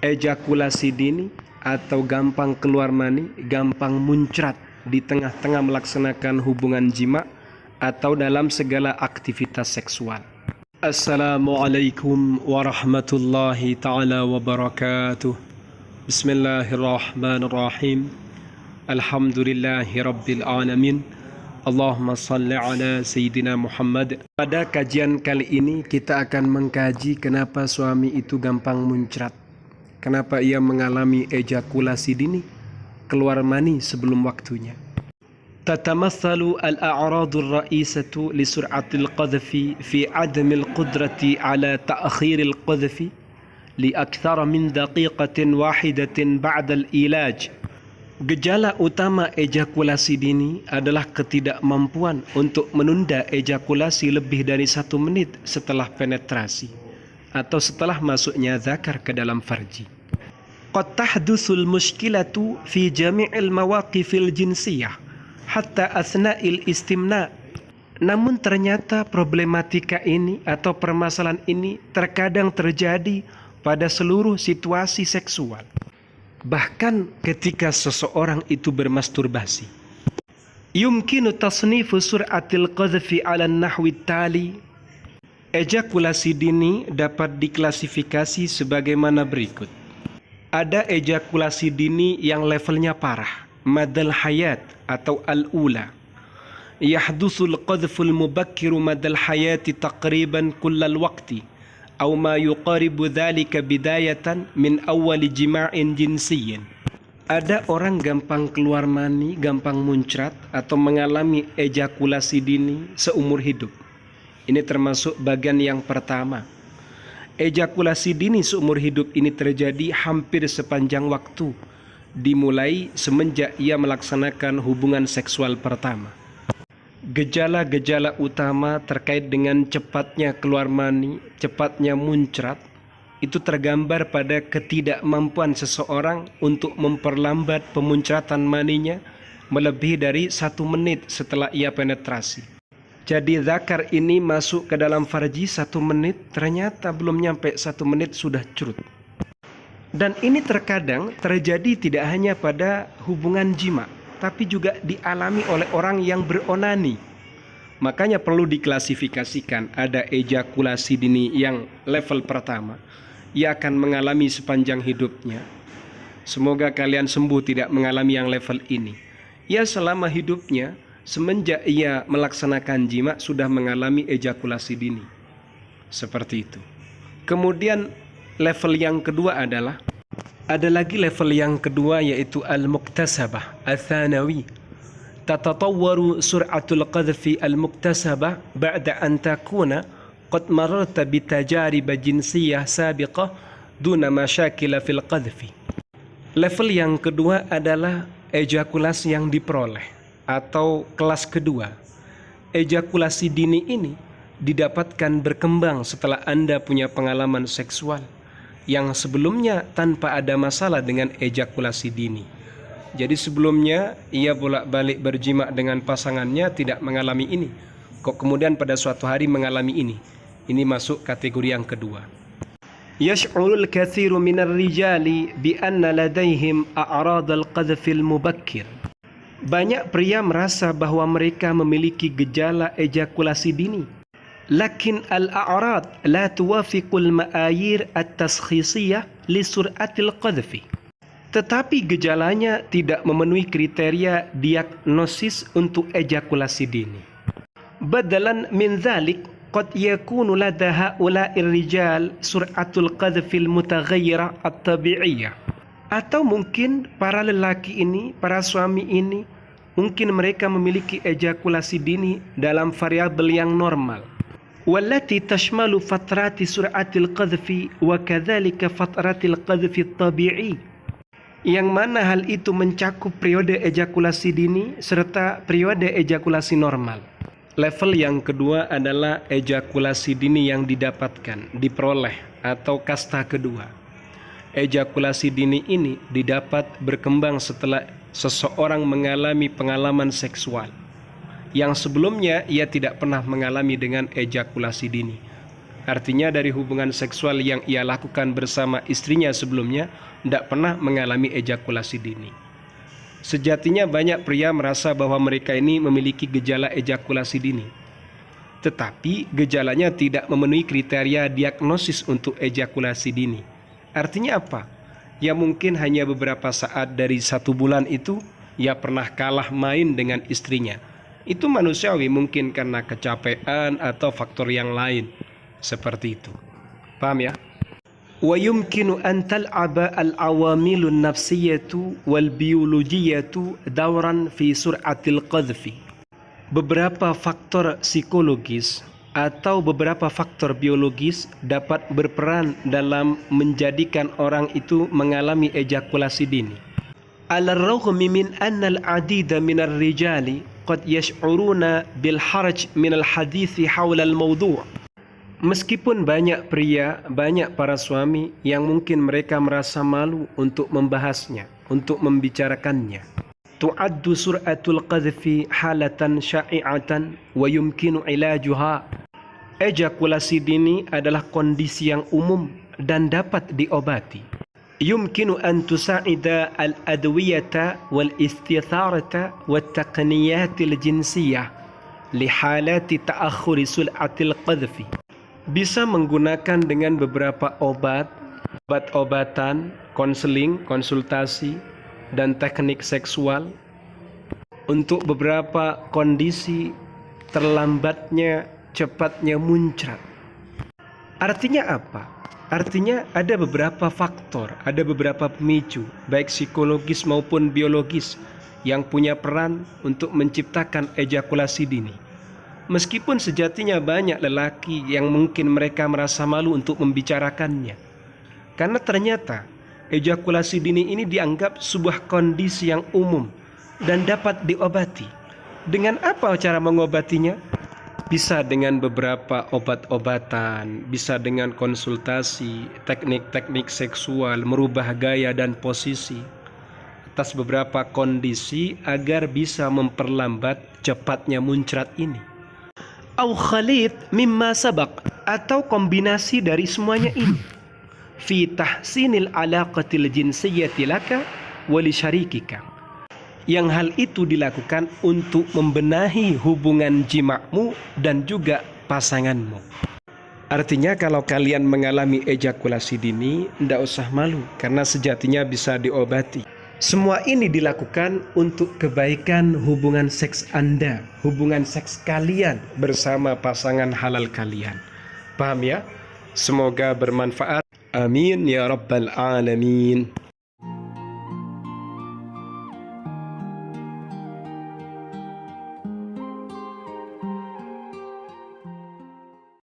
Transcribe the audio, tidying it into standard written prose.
Ejakulasi dini atau gampang keluar mani, gampang muncrat di tengah-tengah melaksanakan hubungan jima atau dalam segala aktivitas seksual. Assalamualaikum warahmatullahi ta'ala wabarakatuh. Bismillahirrahmanirrahim. Alhamdulillahi rabbil alamin. Allahumma salli ala Sayyidina Muhammad. Pada kajian kali ini kita akan mengkaji kenapa suami itu gampang muncrat. Kenapa ia mengalami ejakulasi dini, keluar mani sebelum waktunya. Tatamathalu al-a'radu ar-ra'isatu li sur'atil qadhfi fi 'adamil qudrati 'ala ta'khiril qadhfi li akthar min daqiqatin wahidatin ba'da al-ilaj. Gejala utama ejakulasi dini adalah ketidakmampuan untuk menunda ejakulasi lebih dari 1 menit setelah penetrasi atau setelah masuknya zakar ke dalam farji. Qad tahdutsul mushkilatu fi jami'il mawaqifil jinsiyah hatta asna'il istimna. Namun ternyata problematika ini atau permasalahan ini terkadang terjadi pada seluruh situasi seksual. Bahkan ketika seseorang itu bermasturbasi. Yumkinu tasnifu sur'atil qadhfi 'ala an-nahwi tali. Ejakulasi dini dapat diklasifikasi sebagaimana berikut. Ada ejakulasi dini yang levelnya parah, madal hayat atau al-ula. Yahdusul qadhful mubakkiru madal hayati taqriban kullal waqti, atau ma yuqaribu dhalika bidayatan min awwali jima'in jinsiyyin. Ada orang gampang keluar mani, gampang muncrat atau mengalami ejakulasi dini seumur hidup. Ini termasuk bagian yang pertama. Ejakulasi dini seumur hidup ini terjadi hampir sepanjang waktu, dimulai semenjak ia melaksanakan hubungan seksual pertama. Gejala-gejala utama terkait dengan cepatnya keluar mani, cepatnya muncrat, itu tergambar pada ketidakmampuan seseorang untuk memperlambat pemuncratan maninya melebihi dari 1 menit setelah ia penetrasi. Jadi zakar ini masuk ke dalam farji 1 menit, ternyata belum nyampe 1 menit sudah curut. Dan ini terkadang terjadi tidak hanya pada hubungan jima, tapi juga dialami oleh orang yang beronani. Makanya perlu diklasifikasikan, ada ejakulasi dini yang level pertama. Ia akan mengalami sepanjang hidupnya. Semoga kalian sembuh tidak mengalami yang level ini. Ia selama hidupnya, semenjak ia melaksanakan jima sudah mengalami ejakulasi dini. Seperti itu. Kemudian level yang kedua adalah, ada lagi level yang kedua yaitu al-muktasabah, al-thanawi. Tatatawwaru sur'atul qadhfi al-muktasabah ba'da an takuna qad mararta bitajarib jinsiyah sabiqah duna masyakil fil qadhfi. Level yang kedua adalah ejakulasi yang diperoleh atau kelas kedua. Ejakulasi dini ini didapatkan berkembang setelah Anda punya pengalaman seksual yang sebelumnya tanpa ada masalah dengan ejakulasi dini. Jadi sebelumnya ia bolak-balik berjima dengan pasangannya tidak mengalami ini. Kok kemudian pada suatu hari mengalami ini. Ini masuk kategori yang kedua. Yash'urul kathiru minar rijali bi anna ladaihim a'radal qadhfil mubakkir. Banyak pria merasa bahwa mereka memiliki gejala ejakulasi dini. Lakin al-a'rad la tuwafiqul ma'ayir at-taskhisiyah li sur'atil qadhfi. Tetapi gejalanya tidak memenuhi kriteria diagnosis untuk ejakulasi dini. Badalan min dhalik, qad yakunu lada ha'ula'ir rijal sur'atul qadhfil mutaghayyirah at-tabi'iyyah. Atau mungkin para lelaki ini, para suami ini, mungkin mereka memiliki ejakulasi dini dalam variabel yang normal. Wallati tashmalu fatrati sur'atil qadhfi wa kadzalika fatratil qadhfi tabi'i. Yang mana hal itu mencakup periode ejakulasi dini serta periode ejakulasi normal. Level yang kedua adalah ejakulasi dini yang didapatkan, diperoleh atau kasta kedua. Ejakulasi dini ini didapat berkembang setelah seseorang mengalami pengalaman seksual yang sebelumnya ia tidak pernah mengalami dengan ejakulasi dini. Artinya dari hubungan seksual yang ia lakukan bersama istrinya sebelumnya, tidak pernah mengalami ejakulasi dini. Sejatinya banyak pria merasa bahwa mereka ini memiliki gejala ejakulasi dini. Tetapi gejalanya tidak memenuhi kriteria diagnosis untuk ejakulasi dini. Artinya apa? Ya mungkin hanya beberapa saat dari 1 bulan itu, ia pernah kalah main dengan istrinya. Itu manusiawi, mungkin karena kecapean atau faktor yang lain. Seperti itu. Paham ya? Wa yumkinu an tal'aba al-awamilu an-nafsiyatu wal-biologiyatu dawran fi sur'atil qadhfi. Beberapa faktor psikologis atau beberapa faktor biologis dapat berperan dalam menjadikan orang itu mengalami ejakulasi dini. Al-raghmi min anna al-'adida min ar-rijali qad yash'uruna bil haraj min al-hadithi hawla al-mawdu'. Meskipun banyak pria, banyak para suami yang mungkin mereka merasa malu untuk membahasnya, untuk membicarakannya. Tu'addu sur'atul qadhfi halatan sya'i'atan wa yumkinu ilajuha. Ejakulasi dini adalah kondisi yang umum dan dapat diobati. Yumkinu an tusa'ida al-adwiyata wal-istitharata wat-taqniyatil jinsiyah li halati ta'akhuri sur'atil qadhfi. Bisa menggunakan dengan beberapa obat-obatan, konseling, konsultasi, dan teknik seksual untuk beberapa kondisi terlambatnya, cepatnya muncrat. Artinya apa? Artinya ada beberapa faktor, ada beberapa pemicu, baik psikologis maupun biologis, yang punya peran untuk menciptakan ejakulasi dini. Meskipun sejatinya banyak lelaki yang mungkin mereka merasa malu untuk membicarakannya. Karena ternyata ejakulasi dini ini dianggap sebuah kondisi yang umum dan dapat diobati. Dengan apa cara mengobatinya? Bisa dengan beberapa obat-obatan, bisa dengan konsultasi, teknik-teknik seksual, merubah gaya dan posisi atas beberapa kondisi agar bisa memperlambat cepatnya muncrat ini. Au khalid mimma sabaq, atau kombinasi dari semuanya ini. Fi tahsinil alaqatil jinsiyyati laka wa li syarikika. Yang hal itu dilakukan untuk membenahi hubungan jimakmu dan juga pasanganmu. Artinya kalau kalian mengalami ejakulasi dini, tidak usah malu karena sejatinya bisa diobati. Semua ini dilakukan untuk kebaikan hubungan seks Anda, hubungan seks kalian bersama pasangan halal kalian. Paham ya? Semoga bermanfaat. Amin ya rabbal alamin.